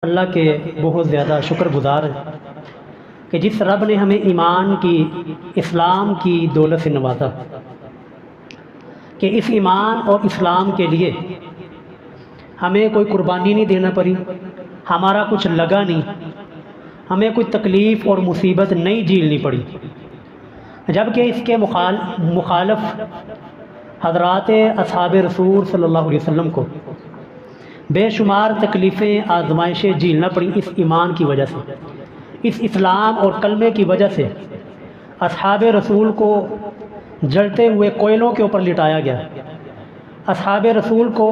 اللہ کے بہت زیادہ شکر گزار ہیں کہ جس رب نے ہمیں ایمان کی اسلام کی دولت سے نوازا کہ اس ایمان اور اسلام کے لیے ہمیں کوئی قربانی نہیں دینا پڑی، ہمارا کچھ لگا نہیں، ہمیں کوئی تکلیف اور مصیبت نہیں جھیلنی پڑی، جبکہ اس کے مخالف حضرات اصحاب رسول صلی اللہ علیہ وسلم کو بے شمار تکلیفیں آزمائشیں جھیلنا پڑی اس ایمان کی وجہ سے، اس اسلام اور کلمے کی وجہ سے اصحاب رسول کو جلتے ہوئے کوئلوں کے اوپر لٹایا گیا، اصحاب رسول کو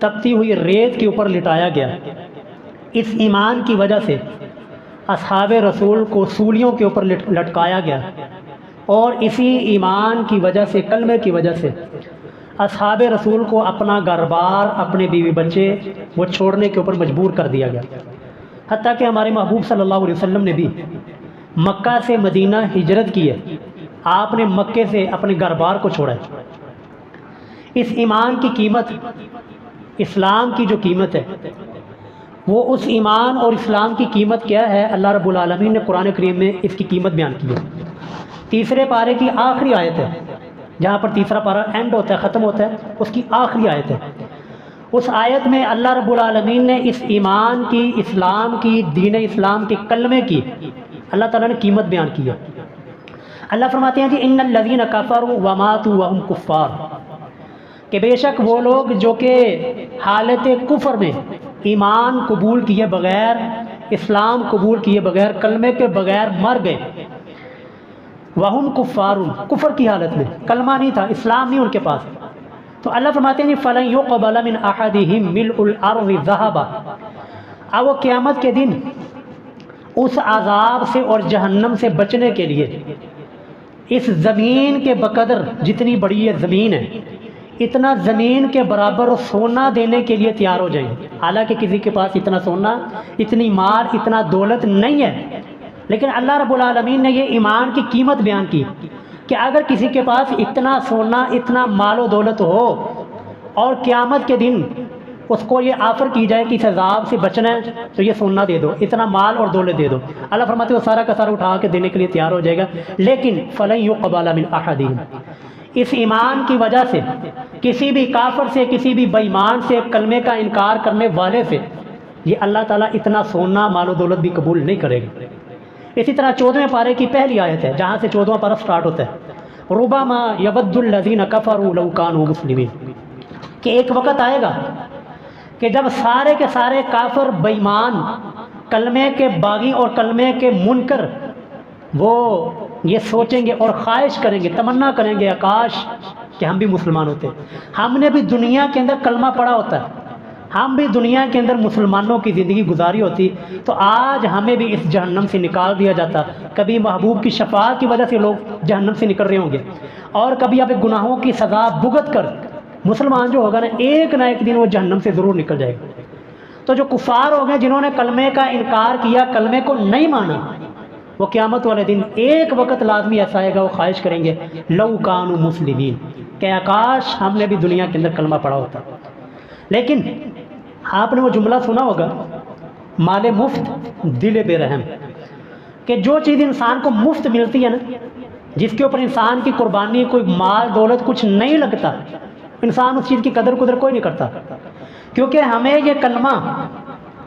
تپتی ہوئی ریت کے اوپر لٹایا گیا، اس ایمان کی وجہ سے اصحاب رسول کو سولیوں کے اوپر لٹکایا گیا، اور اسی ایمان کی وجہ سے کلمے کی وجہ سے اصحاب رسول کو اپنا گھر بار اپنے بیوی بچے وہ چھوڑنے کے اوپر مجبور کر دیا گیا، حتیٰ کہ ہمارے محبوب صلی اللہ علیہ وسلم نے بھی مکہ سے مدینہ ہجرت کی ہے، آپ نے مکے سے اپنے گھر بار کو چھوڑا ہے۔ اس ایمان کی قیمت، اسلام کی جو قیمت ہے، وہ اس ایمان اور اسلام کی قیمت کیا ہے؟ اللہ رب العالمین نے قرآن کریم میں اس کی قیمت بیان کی ہے۔ تیسرے پارے کی آخری آیت ہے، جہاں پر تیسرا پارہ اینڈ ہوتا ہے، ختم ہوتا ہے، اس کی آخری آیت ہے۔ اس آیت میں اللہ رب العالمین نے اس ایمان کی، اسلام کی، دین اسلام کے کلمے کی اللہ تعالیٰ نے قیمت بیان کی ہے۔ اللہ فرماتے ہیں کہ ان الذین کفروا وماتوا وهم کفار، کہ بے شک وہ لوگ جو کہ حالت کفر میں ایمان قبول کیے بغیر، اسلام قبول کیے بغیر، کلمے کے بغیر مر گئے، وہم کفار، کفر کی حالت میں، کلمہ نہیں تھا، اسلام نہیں ان کے پاس، تو اللہ فرماتے ہیں فلن یقبل من احدہم ملء الارض ذہبا، اب وہ قیامت کے دن اس عذاب سے اور جہنم سے بچنے کے لیے اس زمین کے بقدر، جتنی بڑی یہ زمین ہے، اتنا زمین کے برابر سونا دینے کے لیے تیار ہو جائیں، حالانکہ کسی کے پاس اتنا سونا، اتنی مال، اتنا دولت نہیں ہے، لیکن اللہ رب العالمین نے یہ ایمان کی قیمت بیان کی کہ اگر کسی کے پاس اتنا سونا، اتنا مال و دولت ہو اور قیامت کے دن اس کو یہ آفر کی جائے کہ اس عذاب سے بچنا ہے تو یہ سونا دے دو، اتنا مال اور دولت دے دو، اللہ فرماتے ہیں وہ سارا کا سارا اٹھا کے دینے کے لیے تیار ہو جائے گا، لیکن فلن یقبل من احدہم، اس ایمان کی وجہ سے کسی بھی کافر سے، کسی بھی بے ایمان سے، کلمے کا انکار کرنے والے سے یہ اللہ تعالیٰ اتنا سونا، مال و دولت بھی قبول نہیں کرے گا۔ اسی طرح 14ویں پارے کی پہلی آیت ہے، جہاں سے 14واں پارہ سٹارٹ ہوتا ہے، ربما یود الذین کفروا لو کانوا مسلمین، کہ ایک وقت آئے گا کہ جب سارے کے سارے کافر بے ایمان، کلمے کے باغی اور کلمے کے منکر، وہ یہ سوچیں گے اور خواہش کریں گے، تمنا کریں گے کاش کہ ہم بھی مسلمان ہوتے، ہم نے بھی دنیا کے اندر کلمہ پڑھا ہوتا ہے، ہم بھی دنیا کے اندر مسلمانوں کی زندگی گزاری ہوتی تو آج ہمیں بھی اس جہنم سے نکال دیا جاتا، کبھی محبوب کی شفاعت کی وجہ سے لوگ جہنم سے نکل رہے ہوں گے، اور کبھی اب گناہوں کی سزا بھگت کر مسلمان جو ہوگا نا ایک نہ ایک دن وہ جہنم سے ضرور نکل جائے گا۔ تو جو کفار ہو گئے، جنہوں نے کلمے کا انکار کیا، کلمے کو نہیں مانا، وہ قیامت والے دن ایک وقت لازمی ایسا آئے گا، وہ خواہش کریں گے لو کانوا مسلمین، کہ کاش ہم نے بھی دنیا کے اندر کلمہ پڑھا ہوتا۔ لیکن آپ نے وہ جملہ سنا ہوگا، مال مفت دل بے رحم، کہ جو چیز انسان کو مفت ملتی ہے نا، جس کے اوپر انسان کی قربانی، کوئی مال دولت کچھ نہیں لگتا، انسان اس چیز کی قدر کوئی نہیں کرتا، کیونکہ ہمیں یہ کلمہ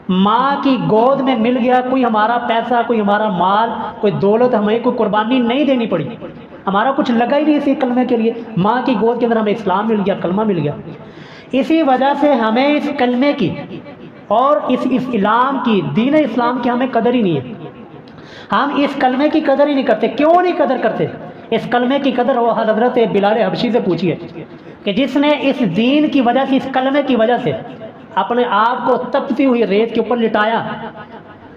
ماں کی گود میں مل گیا، کوئی ہمارا پیسہ، کوئی ہمارا مال، کوئی دولت، ہمیں کوئی قربانی نہیں دینی پڑی، ہمارا کچھ لگا ہی نہیں اسی کلمے کے لیے، ماں کی گود کے اندر ہمیں اسلام مل گیا، کلمہ مل گیا، اسی وجہ سے ہمیں اس کلمے کی اور اس اسلام کی، دین اسلام کی ہمیں قدر ہی نہیں ہے، ہم اس کلمے کی قدر ہی نہیں کرتے۔ کیوں نہیں قدر کرتے اس کلمے کی قدر؟ وہ حضرت بلال حبشی سے پوچھیے کہ جس نے اس دین کی وجہ سے، اس کلمے کی وجہ سے اپنے آپ کو تپتی ہوئی ریت کے اوپر لٹایا۔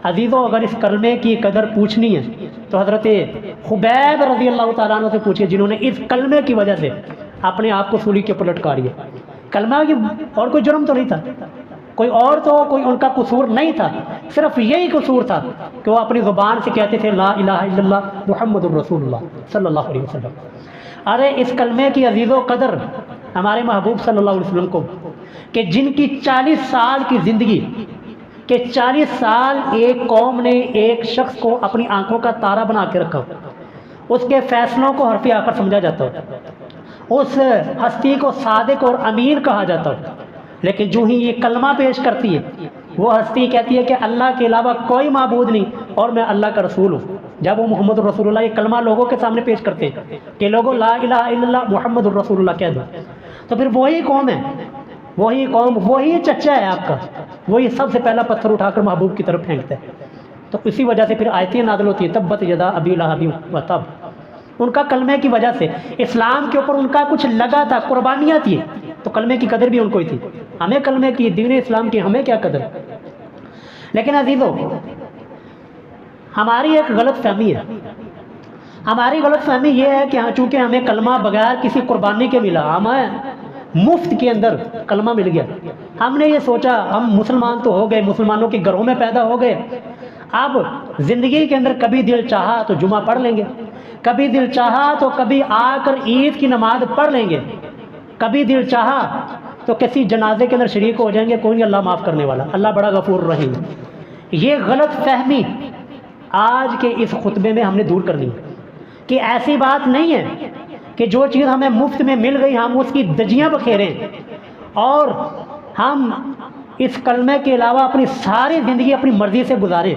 عزیزوں، اگر اس کلمے کی قدر پوچھنی ہے تو حضرت خبیب رضی اللہ تعالیٰ عنہ سے پوچھیے، جنہوں نے اس کلمے کی وجہ سے اپنے آپ کو سولی کے اوپر لٹکا لیا۔ کلمہ کی اور کوئی جرم تو نہیں تھا، کوئی اور تو کوئی ان کا قصور نہیں تھا، صرف یہی قصور تھا کہ وہ اپنی زبان سے کہتے تھے لا الہ الا اللہ محمد الرسول اللہ صلی اللہ علیہ وسلم۔ ارے اس کلمے کی عزیز و قدر ہمارے محبوب صلی اللہ علیہ وسلم کو، کہ جن کی 40 سال کی زندگی کہ 40 سال ایک قوم نے ایک شخص کو اپنی آنکھوں کا تارا بنا کے رکھا، اس کے فیصلوں کو حرف آخر سمجھا جاتا ہو، اس ہستی کو صادق اور امین کہا جاتا ہو، لیکن جو ہی یہ کلمہ پیش کرتی ہے وہ ہستی کہتی ہے کہ اللہ کے علاوہ کوئی معبود نہیں اور میں اللہ کا رسول ہوں۔ جب وہ محمد الرسول اللہ یہ کلمہ لوگوں کے سامنے پیش کرتے ہیں کہ لوگوں لا الہ الا اللہ محمد الرسول اللہ کہہ دو، تو پھر وہی قوم ہے، وہی قوم، وہی چچا ہے آپ کا، وہی سب سے پہلا پتھر اٹھا کر محبوب کی طرف پھینکتا ہے۔ تو اسی وجہ سے پھر آیتیں نازل ہوتی ہیں تبت یدا ابی لہب وتب، ان کا کلمے کی وجہ سے اسلام کے اوپر ان کا کچھ لگا تھا، قربانیاں تھی، تو کلمے کی قدر بھی ان کو ہی تھی۔ ہمیں کلمے کی، دین اسلام کی ہمیں کیا قدر؟ لیکن عزیزو، ہماری ایک غلط فہمی ہے، ہماری غلط فہمی یہ ہے کہ چونکہ ہمیں کلمہ بغیر کسی قربانی کے ملا، ہمیں مفت کے اندر کلمہ مل گیا، ہم نے یہ سوچا ہم مسلمان تو ہو گئے، مسلمانوں کے گھروں میں پیدا ہو گئے، اب زندگی کے اندر کبھی دل چاہا تو جمعہ پڑھ لیں گے، کبھی دل چاہا تو کبھی آ کر عید کی نماز پڑھ لیں گے، کبھی دل چاہا تو کسی جنازے کے اندر شریک ہو جائیں گے، کوئی نہیں اللہ معاف کرنے والا، اللہ بڑا غفور رحیم۔ یہ غلط فہمی آج کے اس خطبے میں ہم نے دور کرنی ہے کہ ایسی بات نہیں ہے کہ جو چیز ہمیں مفت میں مل گئی ہم اس کی دجیاں بکھیریں اور ہم اس کلمے کے علاوہ اپنی ساری زندگی اپنی مرضی سے گزاریں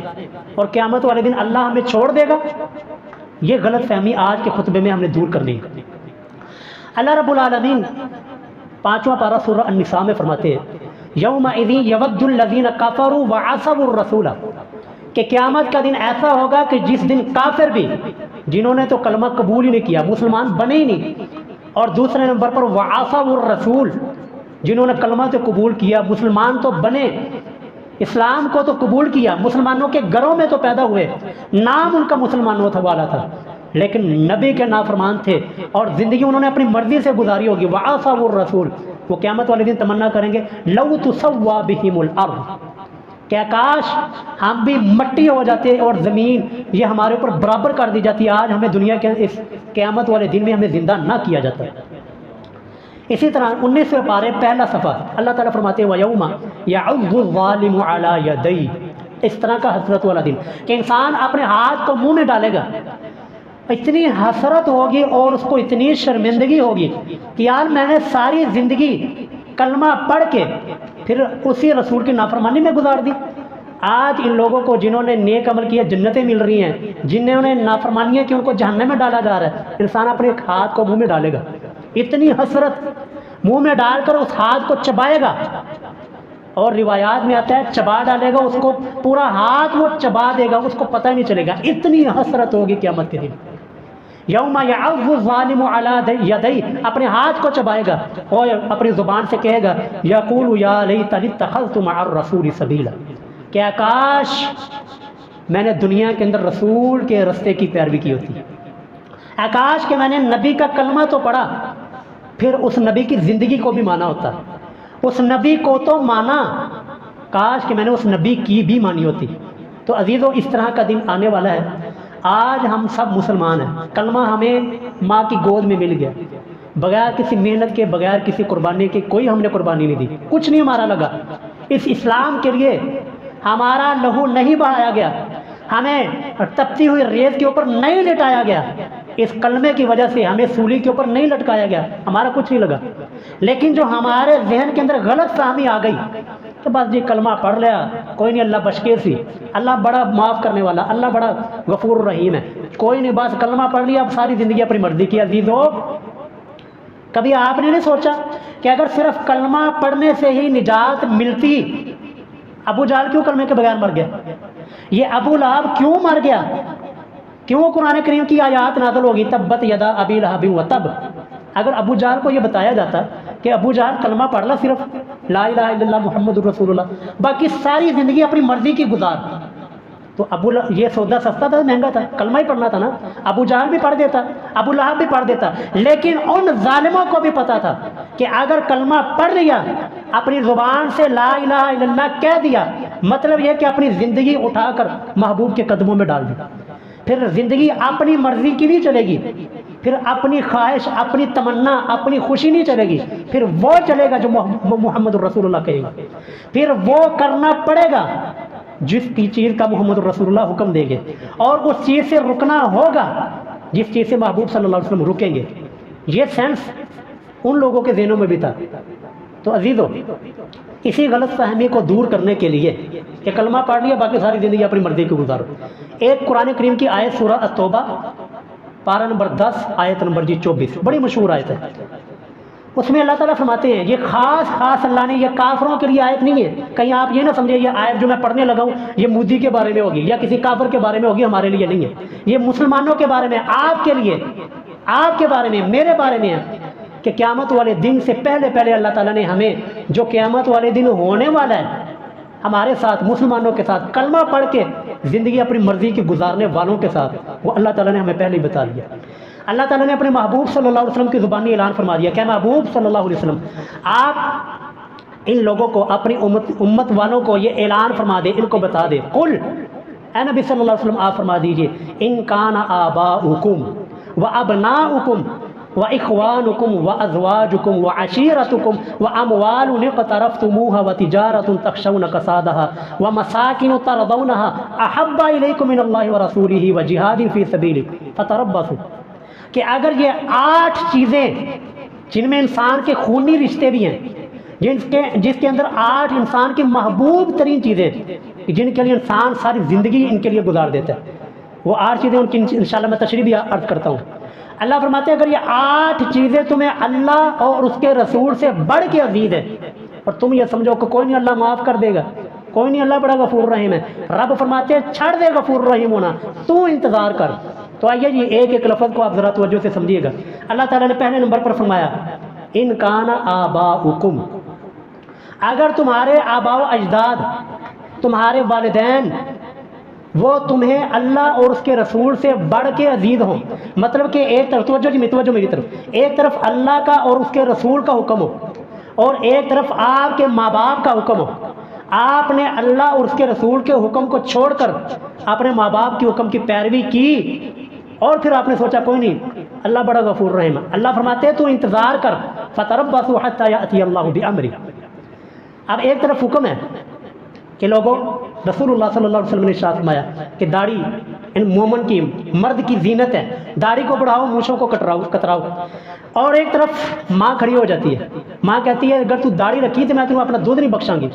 اور قیامت والے دن اللہ ہمیں چھوڑ دے گا۔ یہ غلط فہمی آج کے خطبے میں ہم نے دور کرنی ہے۔ اللہ رب العالمین 5واں پارہ سورہ النساء میں فرماتے ہیں یومئذ یود الذین کفروا وعصوا الرسول، کہ قیامت کا دن ایسا ہوگا کہ جس دن کافر بھی، جنہوں نے تو کلمہ قبول ہی نہیں کیا، مسلمان بنے ہی نہیں، اور دوسرے نمبر پر وعصوا الرسول، جنہوں نے کلمہ تو قبول کیا، مسلمان تو بنے، اسلام کو تو قبول کیا، مسلمانوں کے گھروں میں تو پیدا ہوئے، نام ان کا مسلمانوں والا تھا، لیکن نبی کے نافرمان تھے اور زندگی انہوں نے اپنی مرضی سے گزاری ہوگی۔ وعصوا الرسول، وہ قیامت والے دن تمنا کریں گے لو تسوا بہم الارض، کہ کاش ہم بھی مٹی ہو جاتے اور زمین یہ ہمارے اوپر برابر کر دی جاتی، آج ہمیں دنیا کے اس قیامت والے دن میں ہمیں زندہ نہ کیا جاتا۔ اسی طرح 19ویں پارے پہلا صفحہ اللہ تعالیٰ فرماتے ہیں وَيَوْمَ يَعُضُّ الظَّالِمُ عَلَى يَدَيْهِ، اس طرح کا حسرت والا دن کہ انسان اپنے ہاتھ کو منہ میں ڈالے گا، اتنی حسرت ہوگی اور اس کو اتنی شرمندگی ہوگی کہ یار میں نے ساری زندگی کلمہ پڑھ کے پھر اسی رسول کی نافرمانی میں گزار دی۔ آج ان لوگوں کو جنہوں نے نیک عمل کیا جنتیں مل رہی ہیں، جنہوں نے نافرمانیاں کی ان کو جہنم میں ڈالا جا رہا ہے۔ انسان اپنے ایک ہاتھ کو منہ میں ڈالے گا، اتنی حسرت، منہ میں ڈال کر اس ہاتھ کو چبائے گا، اور روایات میں آتا ہے چبا ڈالے گا، اس کو پورا ہاتھ وہ چبا دے گا، اس کو پتہ ہی نہیں چلے گا، اتنی حسرت ہوگی قیامت کے دن۔ یوم یعض الظالم علی یدیہ، اپنے ہاتھ کو چبائے گا اور اپنی زبان سے کہے گا یقول یا لیتنی اتخذت مع الرسول سبیلا، کہ کاش میں نے دنیا کے اندر رسول کے رستے کی پیروی کی ہوتی، کاش کہ میں نے نبی کا کلمہ تو پڑھا، پھر اس نبی کی زندگی کو بھی مانا ہوتا، اس نبی کو تو مانا، کاش کہ میں نے اس نبی کی بھی مانی ہوتی۔ تو عزیزو، اس طرح کا دن آنے والا ہے۔ آج ہم سب مسلمان ہیں، کلمہ ہمیں ماں کی گود میں مل گیا، بغیر کسی محنت کے، بغیر کسی قربانی کے، کوئی ہم نے قربانی نہیں دی، کچھ نہیں ہمارا لگا، اس اسلام کے لیے ہمارا لہو نہیں بہایا گیا، ہمیں تپتی ہوئی ریت کے اوپر نہیں لٹایا گیا، اس کلمے کی وجہ سے ہمیں سولی کے اوپر نہیں لٹکایا گیا، ہمارا کچھ نہیں لگا۔ لیکن جو ہمارے ذہن کے اندر غلط فہمی آ گئی کہ بس جی کلمہ پڑھ لیا کوئی نہیں، اللہ بشکے سی، اللہ بڑا معاف کرنے والا، اللہ بڑا غفور رحیم ہے، کوئی نہیں، بس کلمہ پڑھ لیا اب ساری زندگی اپنی مرضی کی۔ عزیزو، کبھی آپ نے نہیں سوچا کہ اگر صرف کلمہ پڑھنے سے ہی نجات ملتی، ابو جہل کیوں کلمے کے بغیر مر گیا؟ یہ ابو لہب کیوں مر گیا؟ کیوں قرآن کریم کی آیات نازل ہوگی تبت یدا ابی لہب وتب؟ اگر ابو جہل کو یہ بتایا جاتا کہ ابو جہل کلمہ پڑھ لا، صرف لا الہ الا اللہ محمد الرسول اللہ، باقی ساری زندگی اپنی مرضی کی گزار، تو یہ سودا سستا تھا، مہنگا تھا، کلمہ ہی پڑھنا تھا نا۔ ابو جہل بھی پڑھ دیتا، ابو لہب بھی پڑھ دیتا، لیکن ان ظالموں کو بھی پتا تھا کہ اگر کلمہ پڑھ لیا، اپنی زبان سے لا الہ الا اللہ کہہ دیا، مطلب یہ کہ اپنی زندگی اٹھا کر محبوب کے قدموں میں ڈال دی، پھر زندگی اپنی مرضی کی نہیں چلے گی، پھر پھر اپنی خواہش، اپنی تمنا، اپنی خوشی نہیں چلے گی، پھر وہ چلے گا جو محمد الرسول اللہ کہے گا، پھر وہ کرنا پڑے گا جس چیز کا محمد الرسول اللہ حکم دیں گے، اور اس چیز سے رکنا ہوگا جس چیز سے محبوب صلی اللہ علیہ وسلم رکیں گے۔ یہ سینس ان لوگوں کے ذہنوں میں بھی تھا۔ تو عزیزو، اسی غلط فہمی کو دور کرنے کے لیے کہ کلمہ پڑھ لیا باقی ساری زندگی اپنی مرضی کو گزارو، ایک قرآن کریم کی آیت سورہ التوبہ پارہ نمبر 10 آیت نمبر 24، بڑی مشہور آیت ہے۔ اس میں اللہ تعالیٰ فرماتے ہیں، یہ خاص اللہ نے، یہ کافروں کے لیے آیت نہیں ہے، کہیں آپ یہ نہ سمجھے یہ آیت جو میں پڑھنے لگا ہوں یہ مودی کے بارے میں ہوگی یا کسی کافر کے بارے میں ہوگی، ہمارے لیے نہیں ہے، یہ مسلمانوں کے بارے میں، آپ کے لیے، آپ کے بارے میں، میرے بارے میں ہے کہ قیامت والے دن سے پہلے اللہ تعالیٰ نے ہمیں، جو قیامت والے دن ہونے والا ہے ہمارے ساتھ، مسلمانوں کے ساتھ، کلمہ پڑھ کے زندگی اپنی مرضی کی گزارنے والوں کے ساتھ، وہ اللہ تعالیٰ نے ہمیں پہلے ہی بتا دیا۔ اللہ تعالیٰ نے اپنے محبوب صلی اللہ علیہ وسلم کی زبانی اعلان فرما دیا کہ محبوب صلی اللہ علیہ وسلم آپ ان لوگوں کو، اپنی امت والوں کو یہ اعلان فرما دے، ان کو بتا دے، قل، اے نبی صلی اللہ علیہ وسلم آپ فرما دیجئے، ان کان آباؤکم وابناؤکم وإخوانكم وأزواجكم وعشيرتكم وأموال اقترفتموها وتجارة تخشون كسادها ومساكن ترضونها أحب إليكم من الله ورسوله وجهاد في سبيله فتربصوا، کہ اگر یہ 8 چیزیں جن میں انسان کے خونی رشتے بھی ہیں، جس کے اندر 8 انسان کی محبوب ترین چیزیں جن کے لیے انسان ساری زندگی ان کے لیے گزار دیتا ہے، وہ 8 چیزیں ان کی انشاءاللہ میں تشریح بھی عرض کرتا ہوں۔ اللہ فرماتے ہیں اگر یہ 8 چیزیں تمہیں اللہ اور اس کے رسول سے بڑھ کے عزیز ہے، اور تم یہ سمجھو کہ کوئی نہیں اللہ معاف کر دے گا، کوئی نہیں اللہ بڑا غفور رحیم ہے، رب فرماتے ہیں چھڑ دے غفور رحیم ہونا، تو انتظار کر۔ تو آئیے جی ایک ایک لفظ کو آپ ذرا توجہ سے سمجھیے گا۔ اللہ تعالیٰ نے پہلے نمبر پر فرمایا ان کان آباؤکم، اگر تمہارے آباء و اجداد، تمہارے والدین، وہ تمہیں اللہ اور اس کے رسول سے بڑھ کے عزیز ہوں، مطلب کہ ایک طرف توجہ میری طرف، ایک طرف اللہ کا اور اس کے رسول کا حکم ہو، اور ایک طرف آپ کے ماں باپ کا حکم ہو، آپ نے اللہ اور اس کے رسول کے حکم کو چھوڑ کر اپنے ماں باپ کے حکم کی پیروی کی، اور پھر آپ نے سوچا کوئی نہیں اللہ بڑا غفور رحیم ہے، اللہ فرماتے ہیں تو انتظار کر، فتربصوا حتی یأتی اللہ بامرہ۔ اب ایک طرف حکم ہے کہ لوگوں، رسول اللہ صلی اللہ علیہ وسلم نے ارشاد فرمایا کہ داڑھی ان مومن کی، مرد کی زینت ہے، داڑھی کو بڑھاؤ، مونچھوں کو کتراؤ، اور ایک طرف ماں کھڑی ہو جاتی ہے، ماں کہتی ہے اگر تو داڑھی رکھی تو میں تمہیں اپنا دودھ نہیں بخشاں گی۔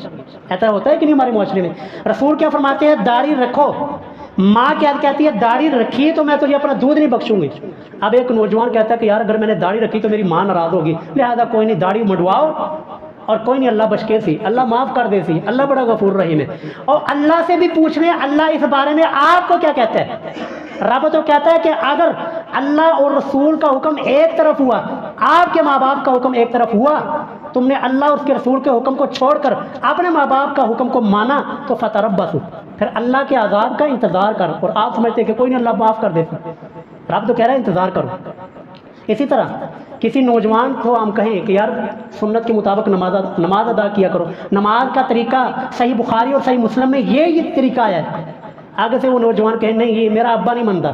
ایسا ہوتا ہے کہ نہیں ہمارے معاشرے میں؟ رسول کیا فرماتے ہیں داڑھی رکھو، ماں کیا کہتی ہے داڑھی رکھی تو میں تجھے اپنا دودھ نہیں بخشوں گی۔ اب ایک نوجوان کہتا ہے کہ یار اگر میں نے داڑھی رکھی تو میری ماں ناراض ہوگی، لہذا کوئی نہیں داڑھی منڈواؤ، اور کوئی نہیں اللہ بچکے سی، اللہ معاف کر دے سی، اللہ بڑا غفور رحیم ہے۔ اور اللہ سے بھی پوچھ لیں اللہ اس بارے میں آپ کو کیا کہتا ہے۔ رب تو کہتا ہے کہ اگر اللہ اور رسول کا حکم ایک طرف ہوا، آپ کے ماں باپ کا حکم ایک طرف ہوا، تم نے اللہ اور اس کے رسول کے حکم کو چھوڑ کر اپنے ماں باپ کا حکم کو مانا، تو فتربصوا، پھر اللہ کے عذاب کا انتظار کر۔ اور آپ سمجھتے ہیں کہ کوئی نہیں اللہ معاف کر دیتا، رب تو کہہ رہا ہے انتظار کرو۔ اسی طرح کسی نوجوان کو ہم کہیں کہ یار سنت کے مطابق نماز ادا کیا کرو، نماز کا طریقہ صحیح بخاری اور صحیح مسلم میں یہ طریقہ ہے، آگے سے وہ نوجوان کہیں نہیں یہ میرا ابا نہیں مانتا،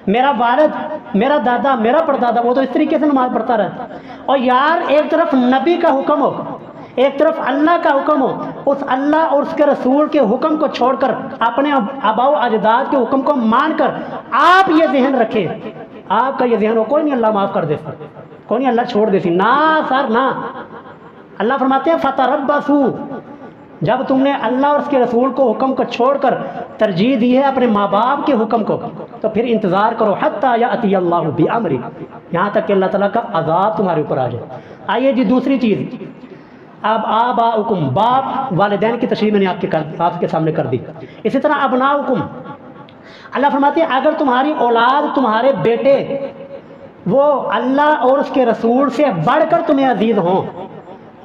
میرا والد، میرا دادا، میرا پردادا وہ تو اس طریقے سے نماز پڑھتا رہتا۔ اور یار ایک طرف نبی کا حکم ہو، ایک طرف اللہ کا حکم ہو، اس اللہ اور اس کے رسول کے حکم کو چھوڑ کر اپنے آباء و اجداد کے حکم کو مان کر آپ یہ ذہن رکھیں، آپ کا یہ ذہن ہو کوئی نہیں اللہ معاف کر دیتا، کوئی نہیں اللہ چھوڑ دیتی، نہ سر نہ۔ اللہ فرماتے ہیں فتربصوا، جب تم نے اللہ اور اس کے رسول کو حکم کو چھوڑ کر ترجیح دی ہے اپنے ماں باپ کے حکم کو، تو پھر انتظار کرو حتی یأتی اللہ بامرہ، یہاں تک کہ اللہ تعالیٰ کا عذاب تمہارے اوپر آ جائے۔ آئیے جی دوسری چیز، اب آباؤکم، باپ والدین کی تشریح میں نے آپ کے سامنے کر دی۔ اسی طرح ابناؤکم، اللہ فرماتے ہیں اگر تمہاری اولاد، تمہارے بیٹے، وہ اللہ اور اس کے رسول سے بڑھ کر تمہیں عزیز ہوں،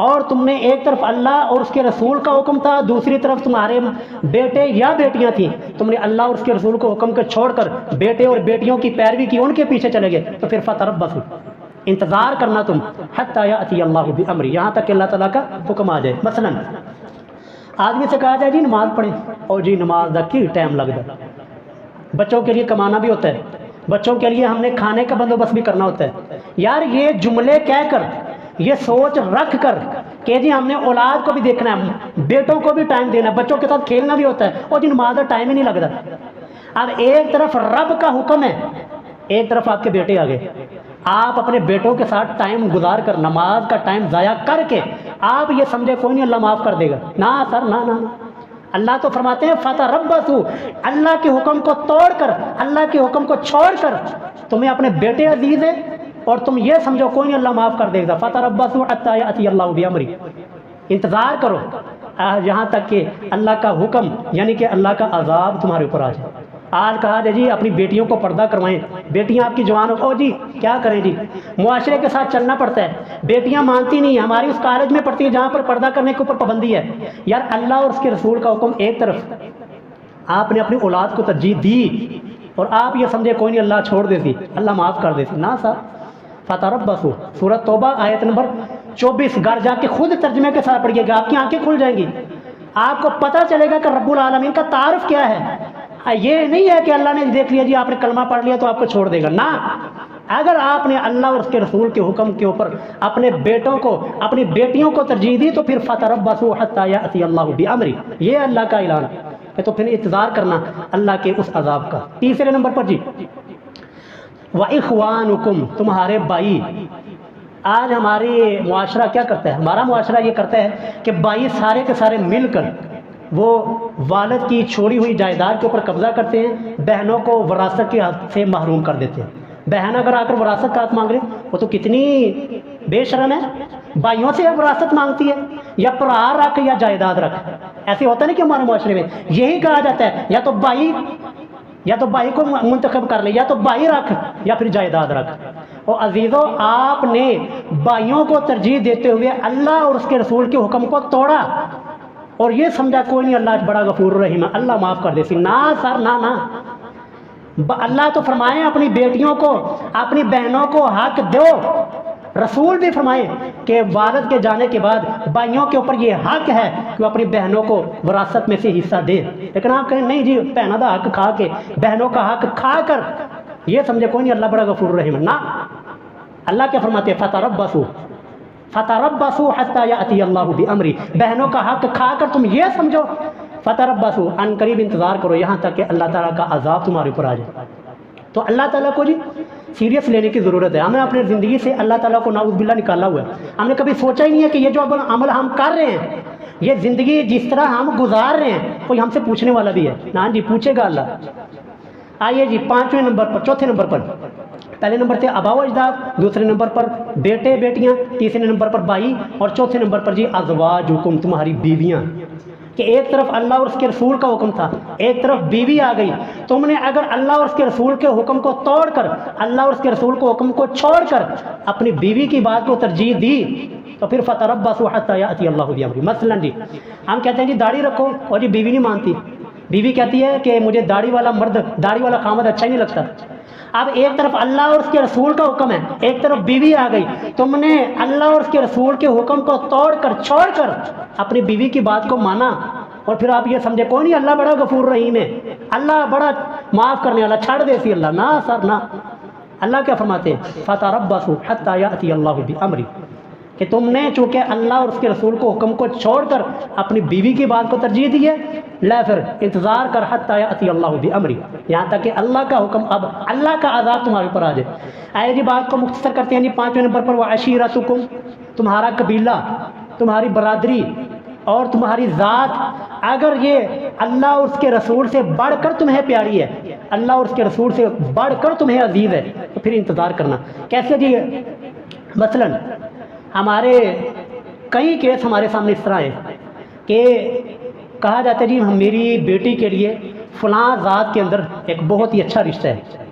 اور تم نے ایک طرف اللہ اور اس کے رسول کا حکم تھا، دوسری طرف تمہارے بیٹے یا بیٹیاں تھیں، تم نے اللہ اور اس کے رسول کو حکم کو چھوڑ کر بیٹے اور بیٹیوں کی پیروی کی، ان کے پیچھے چلے گئے، تو پھر فتربصوا، انتظار کرنا تم حتی یأتی اللہ بامرہ، یہاں تک کہ اللہ تعالیٰ کا حکم آ جائے۔ مثلا آدمی سے کہا جائے جی نماز پڑھیں، اور جی نماز کا کی ٹائم لگتا ہے، بچوں کے لیے کمانا بھی ہوتا ہے، بچوں کے لیے ہم نے کھانے کا بندوبست بھی کرنا ہوتا ہے. یار یہ جملے کہہ کر، یہ سوچ رکھ کر کہ جی ہم نے اولاد کو بھی دیکھنا ہے، بیٹوں کو بھی ٹائم دینا ہے، بچوں کے ساتھ کھیلنا بھی ہوتا ہے، اور جن نماز کا ٹائم ہی نہیں لگتا. اب ایک طرف رب کا حکم ہے، ایک طرف آپ کے بیٹے آ گئے. آپ اپنے بیٹوں کے ساتھ ٹائم گزار کر، نماز کا ٹائم ضائع کر کے آپ یہ سمجھے کوئی نہیں اللہ معاف کر دے گا. نہ سر، نہ نہ. اللہ تو فرماتے ہیں فتربصوا، اللہ کے حکم کو توڑ کر، اللہ کے حکم کو چھوڑ کر تمہیں اپنے بیٹے عزیز ہیں اور تم یہ سمجھو کوئی نہیں اللہ معاف کر دے گا. فتربصوا حتی یأتی اللہ بامرہ، انتظار کرو یہاں تک کہ اللہ کا حکم یعنی کہ اللہ کا عذاب تمہارے اوپر آ جائے. آج کہا جائے جی اپنی بیٹیوں کو پردہ کروائیں، بیٹیاں آپ کی جوان ہو جی کیا کریں جی، معاشرے کے ساتھ چلنا پڑتا ہے. بیٹیاں مانتی نہیں، ہماری اس کالج میں پڑھتی ہیں جہاں پر پردہ کرنے کے اوپر پابندی ہے. یار اللہ اور اس کے رسول کا حکم ایک طرف، آپ نے اپنی اولاد کو ترجیح دی اور آپ یہ سمجھے کوئی نہیں اللہ چھوڑ دیتی، اللہ معاف کر دیتی. نہ سر. فتربصوا، سورۃ توبہ آیت نمبر 24، گھر جا کے خود ترجمے کے ساتھ پڑھیے گا، آپ کی آنکھیں کھل جائیں گی، آپ کو پتہ چلے گا کہ رب العالمین کا تعارف کیا ہے. یہ نہیں ہے کہ اللہ نے دیکھ لیا جی آپ نے کلمہ پڑھ لیا تو آپ کو چھوڑ دے گا. نہ، اگر آپ نے اللہ اور اس کے رسول کے حکم کے اوپر اپنے بیٹوں کو، اپنی بیٹیوں کو ترجیح دی تو پھر فتربصوا حتی یأتی اللہ بامرہ، یہ اللہ کا اعلان ہے. تو پھر انتظار کرنا اللہ کے اس عذاب کا. تیسرے نمبر پر جی وَإِخْوَانُكُمْ، تمہارے بھائی. آج ہمارے معاشرہ کیا کرتا ہے؟ ہمارا معاشرہ یہ کرتا ہے کہ بھائی سارے کے سارے مل کر وہ والد کی چھوڑی ہوئی جائیداد کے اوپر قبضہ کرتے ہیں، بہنوں کو وراثت کے حق سے محروم کر دیتے ہیں. بہن اگر آ کر وراثت کا حق مانگ رہے وہ تو کتنی بے شرم ہے، بھائیوں سے وراثت مانگتی ہے، یا پرا رکھ یا جائیداد رکھ. ایسے ہوتا نہیں کہ ہمارے معاشرے میں یہی کہا جاتا ہے یا تو بھائی کو منتخب کر لے، یا تو بھائی رکھ یا پھر جائیداد رکھ. اور عزیزو، آپ نے بھائیوں کو ترجیح دیتے ہوئے اللہ اور اس کے رسول کے حکم کو توڑا اور یہ سمجھا کوئی نہیں اللہ بڑا غفور الرحیم ہے، اللہ معاف کر دیتی. نہ سر، نہ نہ. اللہ تو فرمائیں اپنی بیٹیوں کو، اپنی بہنوں کو حق دو. رسول بھی فرمائیں کہ والد کے جانے کے بعد بھائیوں کے اوپر یہ حق ہے کہ وہ اپنی بہنوں کو وراثت میں سے حصہ دے. لیکن آپ کہیں نہیں جی بہنوں کا حق کھا کے، بہنوں کا حق کھا کر یہ سمجھے کوئی نہیں اللہ بڑا غفور الرحیم ہے. نہ، اللہ کیا فرماتے ہیں فتربصوا حتی یأتی اللہ بامرہ، بہنوں کا حق کھا کر تم یہ سمجھو فتربصوا، ان قریب انتظار کرو یہاں تک کہ اللہ تعالیٰ کا عذاب تمہارے اوپر آ جائے. تو اللہ تعالیٰ کو جی سیریس لینے کی ضرورت ہے. ہمیں اپنی زندگی سے اللہ تعالیٰ کو نعوذ باللہ نکالا ہوا ہے. ہم نے کبھی سوچا ہی نہیں ہے کہ یہ جو عمل ہم کر رہے ہیں، یہ زندگی جس طرح ہم گزار رہے ہیں کوئی ہم سے پوچھنے والا بھی ہے. ہاں جی پوچھے گا اللہ. آئیے جی پانچویں نمبر پر، چوتھے نمبر پر، پہلے نمبر تھے آباء و اجداد، دوسرے نمبر پر بیٹے بیٹیاں، تیسرے نمبر پر بھائی، اور چوتھے نمبر پر جی ازواجکم، تمہاری بیویاں. کہ ایک طرف اللہ اور اس کے رسول کا حکم تھا، ایک طرف بیوی آ گئی. تم نے اگر اللہ اور اس کے رسول کے حکم کو توڑ کر، اللہ اور اس کے رسول کو حکم کو چھوڑ کر اپنی بیوی کی بات کو ترجیح دی تو پھر فتربصوا حتی یأتی اللہ بامرہ. مثلا جی ہم کہتے ہیں جی داڑھی رکھو اور جی بیوی نہیں مانتی، بیوی کہتی ہے کہ مجھے داڑھی والا مرد، داڑھی والا خامد اچھا ہی نہیں لگتا. اب ایک طرف اللہ اور اس کے رسول کا حکم ہے، ایک طرف بیوی آ گئی. تم نے اللہ اور اس کے رسول کے حکم کو توڑ کر، چھوڑ کر اپنی بیوی کی بات کو مانا اور پھر آپ یہ سمجھے کوئی نہیں اللہ بڑا غفور رحیم ہے، اللہ بڑا معاف کرنے والا، چھاڑ دیتی اللہ. نہ سر، نہ. اللہ کیا فرماتے ہیں فتربصوا حتی یأتی اللہ بامرہ، کہ تم نے چونکہ اللہ اور اس کے رسول کو حکم کو چھوڑ کر اپنی بیوی کی بات کو ترجیح دی ہے، لے پھر انتظار کر حتی یأتی اللہ بامرہ، یہاں تک کہ اللہ کا حکم، اب اللہ کا عذاب تمہارے اوپر آ جائے. آئے جی بات کو مختصر کرتے ہیں جی پانچویں نمبر پر وعشیرتکم، تمہارا قبیلہ، تمہاری برادری اور تمہاری ذات اگر یہ اللہ اور اس کے رسول سے بڑھ کر تمہیں پیاری ہے، اللہ اور اس کے رسول سے بڑھ کر تمہیں عزیز ہے تو پھر انتظار کرنا. کیسے جی؟ مثلا ہمارے کئی کیس ہمارے سامنے اس طرح ہیں کہ کہا جاتا ہے جی میری بیٹی کے لیے فلاں ذات کے اندر ایک بہت ہی اچھا رشتہ ہے،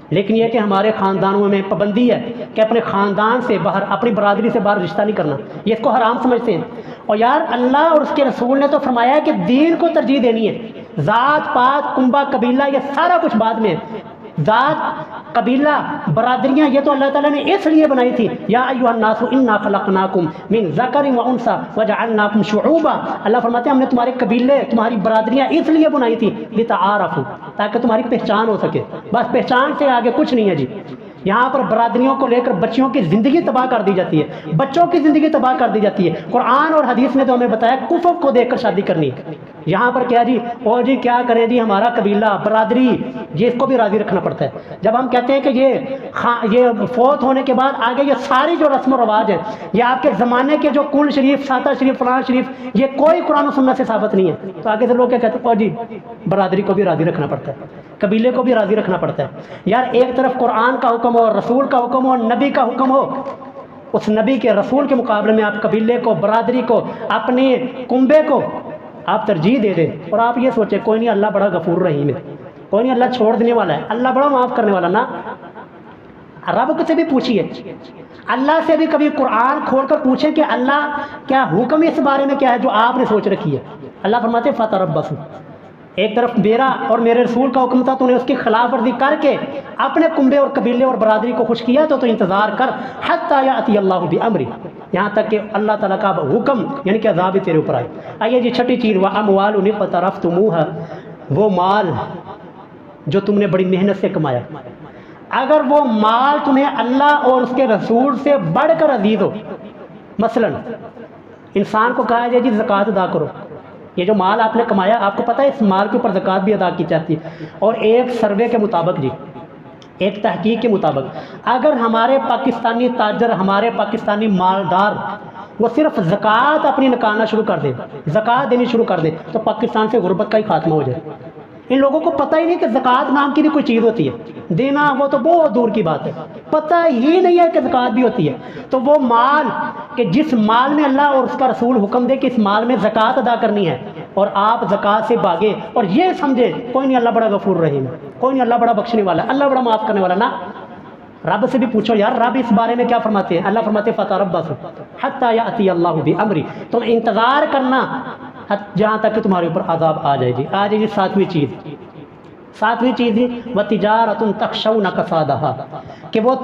لیکن یہ کہ ہمارے خاندانوں میں پابندی ہے کہ اپنے خاندان سے باہر، اپنی برادری سے باہر رشتہ نہیں کرنا، یہ اس کو حرام سمجھتے ہیں. اور یار اللہ اور اس کے رسول نے تو فرمایا ہے کہ دین کو ترجیح دینی ہے، ذات پات کنبہ قبیلہ یہ سارا کچھ بعد میں ہے. ذات، قبیلہ، برادریاں یہ تو اللہ تعالیٰ نے اس لیے بنائی تھی، یا ایھا الناس انا خلقناکم من ذکر و انثی وجعلناکم شعوبا، اللہ فرماتے ہیں ہم نے تمہارے قبیلے، تمہاری برادریاں اس لیے بنائی تھی لتعارفوا، تاکہ تمہاری پہچان ہو سکے، بس پہچان سے آگے کچھ نہیں ہے جی۔ یہاں پر برادریوں کو لے کر بچیوں کی زندگی تباہ کر دی جاتی ہے، بچوں کی زندگی تباہ کر دی جاتی ہے۔ قرآن اور حدیث نے تو ہمیں بتایا کفر کو دیکھ کر شادی کرنی ہے، یہاں پر کیا جی، اور جی کیا کریں جی، ہمارا قبیلہ، برادری، یہ اس کو بھی راضی رکھنا پڑتا ہے۔ جب ہم کہتے ہیں کہ یہ فوت ہونے کے بعد آگے یہ ساری جو رسم و رواج ہے، یہ آپ کے زمانے کے جو کل شریف، ساتہ شریف، فلاں شریف، یہ کوئی قرآن و سنت سے ثابت نہیں ہے، تو آگے سے لوگ کیا کہتے ہیں، اور جی برادری کو بھی راضی رکھنا پڑتا ہے، قبیلے کو بھی راضی رکھنا پڑتا ہے۔ یار ایک طرف قرآن کا حکم ہو، رسول کا حکم ہو، نبی کا حکم ہو، اس نبی کے رسول کے مقابلے میں آپ قبیلے کو، برادری کو، اپنے کنبے کو آپ ترجیح دے دیں، اور آپ یہ سوچیں کوئی نہیں اللہ بڑا غفور رحیم ہے، کوئی نہیں اللہ چھوڑ دینے والا ہے، اللہ بڑا معاف کرنے والا، نا رب سے بھی پوچھیے، اللہ سے بھی کبھی قرآن کھول کر پوچھیں کہ اللہ کیا حکم اس بارے میں کیا ہے جو آپ نے سوچ رکھی ہے۔ اللہ فرماتے ہیں فتربصوا، ایک طرف میرا اور میرے رسول کا حکم تھا، تو نے اس کی خلاف ورزی کر کے اپنے کنبے اور قبیلے اور برادری کو خوش کیا، تو انتظار کر حتی یاتی اللہ بامری، یہاں تک کہ اللہ تعالیٰ کا حکم یعنی کہ عذاب ہی تیرے اوپر آئے۔ آئیے جی چھٹی چیز، واموال اقترفتموها، وہ مال جو تم نے بڑی محنت سے کمایا، اگر وہ مال تمہیں اللہ اور اس کے رسول سے بڑھ کر عزیز ہو، مثلا انسان کو کہا جائے جی زکوٰۃ ادا کرو، یہ جو مال آپ نے کمایا، آپ کو پتہ ہے اس مال کے اوپر زکوٰۃ بھی ادا کی جاتی ہے، اور ایک سروے کے مطابق جی، ایک تحقیق کے مطابق اگر ہمارے پاکستانی تاجر، ہمارے پاکستانی مالدار وہ صرف زکوٰۃ اپنی نکالنا شروع کر دیں، زکوٰۃ دینی شروع کر دیں، تو پاکستان سے غربت کا ہی خاتمہ ہو جائے۔ ان لوگوں کو پتہ ہی نہیں کہ زکوٰۃ نام کی بھی کوئی چیز ہوتی ہے، دینا وہ تو بہت دور کی بات ہے، پتہ ہی نہیں ہے کہ زکوٰۃ بھی ہوتی ہے۔ تو وہ مال کہ جس مال میں اللہ اور اس کا رسول حکم دے کہ اس مال میں زکوٰۃ ادا کرنی ہے، اور آپ زکوٰۃ سے بھاگے اور یہ سمجھے کوئی نہیں اللہ بڑا غفور رحیم ہے، کوئی نہیں اللہ بڑا بخشنے والا، اللہ بڑا معاف کرنے والا، نا رب سے بھی پوچھو یار رب اس بارے میں کیا فرماتے ہیں۔ اللہ فرماتے ہیں فتربصوا حتی یاتی اللہ بامری، تم انتظار کرنا جہاں تک کہ تمہارے اوپر عذاب آ جائے گی۔ آ جائے گی ساتویں چیز جی، وتجارۃ تخشون کسادها، کہ وہ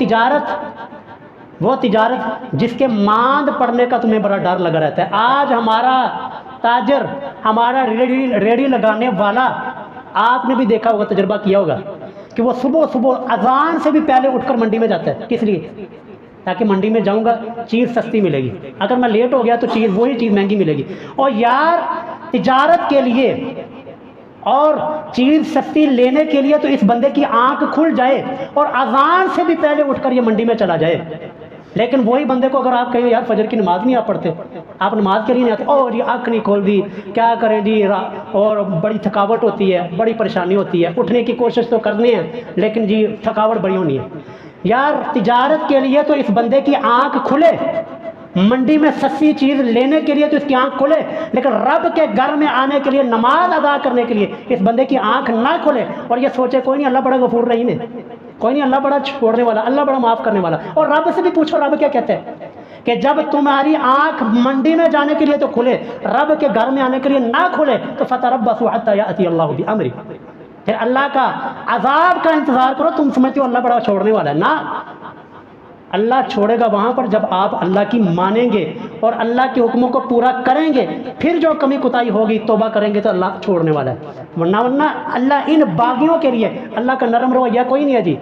تجارت جس کے ماند پڑنے کا تمہیں بڑا ڈر لگا رہتا ہے۔ آج ہمارا تاجر، ہمارا ریڑھی لگانے والا، آپ نے بھی دیکھا ہوگا، تجربہ کیا ہوگا کہ وہ صبح اذان سے بھی پہلے اٹھ کر منڈی میں جاتا ہے، کس لیے؟ تاکہ منڈی میں جاؤں گا چیز سستی ملے گی، اگر میں لیٹ ہو گیا تو وہی چیز مہنگی ملے گی۔ اور یار تجارت کے لیے اور چیز سستی لینے کے لیے تو اس بندے کی آنکھ کھل جائے اور اذان سے بھی پہلے اٹھ کر یہ منڈی میں چلا جائے۔ لیکن وہی بندے کو اگر آپ کہیں یار فجر کی نماز نہیں آپ پڑھتے، آپ نماز کے لیے نہیں آتے، اور یہ آنکھ نہیں کھول دی، کیا کریں جی، اور بڑی تھکاوٹ ہوتی ہے، بڑی پریشانی ہوتی ہے، اٹھنے کی کوشش تو کرنی ہے لیکن جی تھکاوٹ بڑی ہونی ہے۔ یار تجارت کے لیے تو اس بندے کی آنکھ کھلے، منڈی میں سستی چیز لینے کے لیے تو اس کی آنکھ کھلے، لیکن رب کے گھر میں آنے کے لیے، نماز ادا کرنے کے لیے اس بندے کی آنکھ نہ کھلے، اور یہ سوچے کوئی نہیں اللہ بڑا غفور رحیم ہے، کوئی نہیں اللہ بڑا چھوڑنے والا، اللہ بڑا معاف کرنے والا۔ اور رب سے بھی پوچھو رب کیا کہتے ہیں کہ جب تمہاری آنکھ منڈی میں جانے کے لیے تو کھلے، رب کے گھر میں آنے کے لیے نہ کھلے، تو فتربصوا حتی یاتی اللہ بامری، پھر اللہ کا عذاب کا انتظار کرو۔ تم سمجھتے ہو اللہ بڑا چھوڑنے والا ہے، نہ، اللہ چھوڑے گا وہاں پر جب آپ اللہ کی مانیں گے اور اللہ کے حکموں کو پورا کریں گے، پھر جو کمی کوتاہی ہوگی توبہ کریں گے تو اللہ چھوڑنے والا ہے، ورنہ اللہ ان باغیوں کے لیے اللہ کا نرم رویہ کوئی نہیں ہے جی۔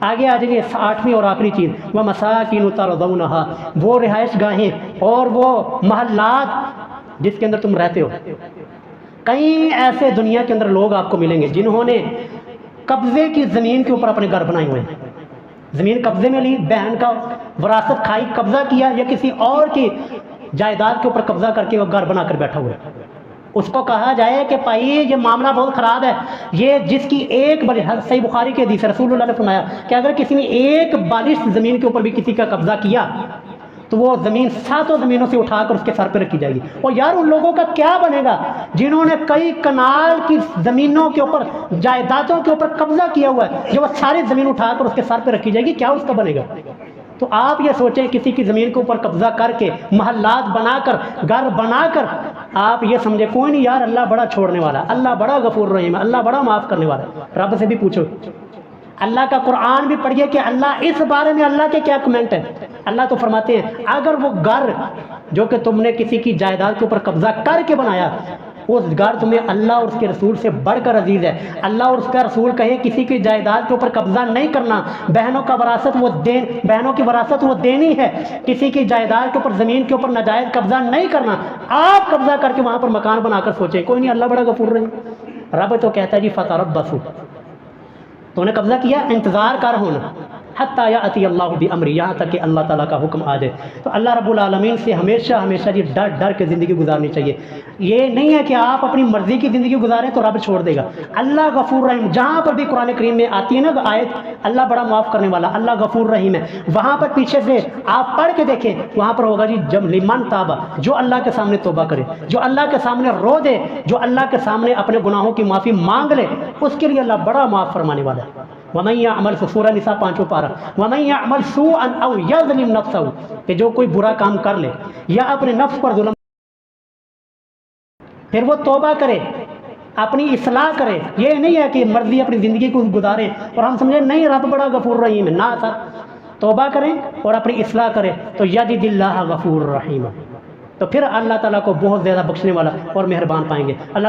آگے آ جائیے 8ویں اور آخری چیز، ومساکن ترضونها، وہ رہائش گاہیں اور وہ محلات جس کے اندر تم رہتے ہو۔ کئی ایسے دنیا کے اندر لوگ آپ کو ملیں گے جنہوں نے قبضے کی زمین کے اوپر اپنے گھر بنائے ہوئے ہیں، زمین قبضے میں لی، بہن کا وراثت کھائی، قبضہ کیا، یا کسی اور کی جائیداد کے اوپر قبضہ کر کے وہ گھر بنا کر بیٹھا ہوا ہے۔ اس کو کہا جائے کہ بھائی یہ معاملہ بہت خراب ہے، یہ جس کی ایک صحیح بخاری کے حدیث رسول اللہ نے فرمایا کہ اگر کسی نے ایک بالش زمین کے اوپر بھی کسی کا قبضہ کیا تو وہ زمین 7 زمینوں سے اٹھا کر اس کے سر پہ رکھی جائے گی۔ اور یار ان لوگوں کا کیا بنے گا جنہوں نے کئی کنال کی زمینوں کے اوپر، جائیدادوں کے اوپر قبضہ کیا ہوا ہے، جو وہ ساری زمین اٹھا کر اس کے سر پہ رکھی جائے گی، کیا اس کا بنے گا؟ تو آپ یہ سوچیں کسی کی زمین کے اوپر قبضہ کر کے، محلات بنا کر، گھر بنا کر، آپ یہ سمجھے کوئی نہیں یار اللہ بڑا چھوڑنے والا، اللہ بڑا غفور رحیم ہے، اللہ بڑا معاف کرنے والا ہے۔ رب سے بھی پوچھو اللہ کا قرآن بھی پڑھیے کہ اللہ اس بارے میں اللہ کے کیا کمنٹ ہے۔ اللہ تو فرماتے ہیں اگر وہ گھر جو کہ تم نے کسی کی جائیداد کے اوپر قبضہ کر کے بنایا، وہ گھر تمہیں اللہ اور اس کے رسول سے بڑھ کر عزیز ہے، اللہ اور اس کا رسول کہیں کسی کی جائیداد کے اوپر قبضہ نہیں کرنا، بہنوں کی وراثت وہ دینی ہے، کسی کی جائیداد کے اوپر زمین کے اوپر ناجائز قبضہ نہیں کرنا، آپ قبضہ کر کے وہاں پر مکان بنا کر سوچیں کوئی نہیں، اللہ بڑا غفور رحیم۔ رب تو کہتا ہے جی فتربصوا، تو نے قبضہ کیا، انتظار کر ہونا، حتیٰ یأتی اللہ بامری، یہاں تک کہ اللہ تعالیٰ کا حکم آ جائے۔ تو اللہ رب العالمین سے ہمیشہ جی ڈر ڈر کے زندگی گزارنی چاہیے۔ یہ نہیں ہے کہ آپ اپنی مرضی کی زندگی گزاریں تو رب چھوڑ دے گا۔ اللہ غفور رحیم، جہاں پر بھی قرآن کریم میں آتی ہے نا آیت اللہ بڑا معاف کرنے والا، اللہ غفور رحیم ہے، وہاں پر پیچھے سے آپ پڑھ کے دیکھیں، وہاں پر ہوگا جی جب لمن تابا، جو اللہ کے سامنے توبہ کرے، جو اللہ کے سامنے رو دے، جو اللہ کے سامنے اپنے گناہوں کی معافی مانگ لے، اس کے لیے اللہ بڑا معاف فرمانے والا ہے۔ وَمَن يَعْمَلْ، سورہ نساء 5واں پارہ، وَمَن يَعْمَلْ سُوءًا أَوْ يَظْلِمْ نَفْسَهُ، کہ جو کوئی برا کام کر لے یا اپنے نفس پر ظلم، پھر وہ توبہ کرے، اپنی اصلاح کرے، یہ نہیں ہے کہ مرضی اپنی زندگی کو گزارے اور ہم سمجھیں نہیں رب بڑا غفور رحیم ہے، نہ سر، توبہ کریں اور اپنی اصلاح کریں تو یجد اللہ غفور رحیم، تو پھر اللہ تعالیٰ کو بہت زیادہ بخشنے والا اور مہربان پائیں گے۔ اللہ